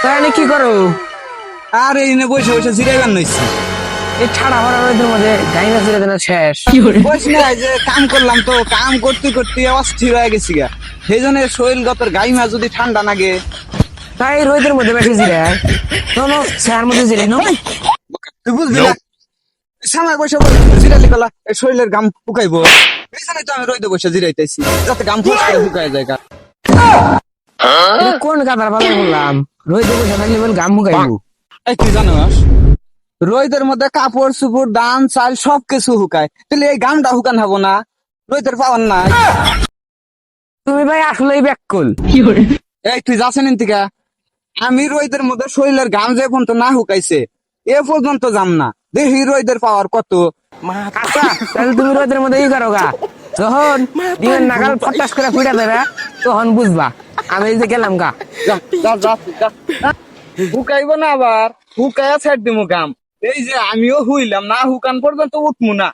তাহলে কি করো? আর এই বসে বসে জিরাইবার নইছি। এই ঠাড়া ভরা রোদের মধ্যে গাই না ছেড়ে দেনা শেষ। বস না, এই যে কাম করলাম তো, কাম করতে করতে অস্থির হয়ে গেছি গা। সেই জন্য শরীর গতর গাইমা যদি ঠান্ডা লাগে। তাই রোদের মধ্যে বেশি জিরায়। চলো চেয়ার মধ্যে জিরাই নো। তুই বুঝবি না, সময় বসে জিরালি কলা এই শরীরের গাম শুকাইবো। এই জন্যই তো আমি রোদে বসে জিরাইতেছি, যাতে গাম ফস করে শুকায় যায় গা। এটা কোন কাতার ভালো বললাম? রোদে বসে থাকলে বল গাম মুগাইবো। এই তুই জানোস রোদের মধ্যে কাপড় চুপড় ধান চাল সবকিছু শুকায়, তাহলে এই গামটা শুকান হবো না? রোদের পাওয়ার নাই। তুমি ভাই আসলেই ব্যাককুল। এই তুই যাচ্ছেন এনতিকা, আমি রোদের মধ্যে শরীরের গাম যে পর্যন্ত না শুকাইছে এ পর্যন্ত যাম না। দেখি রোদের পাওয়ার কত। আচ্ছা তাহলে তুমি রোদের মধ্যে ই করো গা, যখন ডিমের নাগাল ফটাস করে ফুটা দেবে তখন বুঝবা। আমি এই যে গেলাম গা। যা যা যা যা। শুকাইব না আবার, শুকাইয়া ছেড় দিমু গাম। এই যে আমিও হুইলাম না, হুকান পর্যন্ত উঠমু না।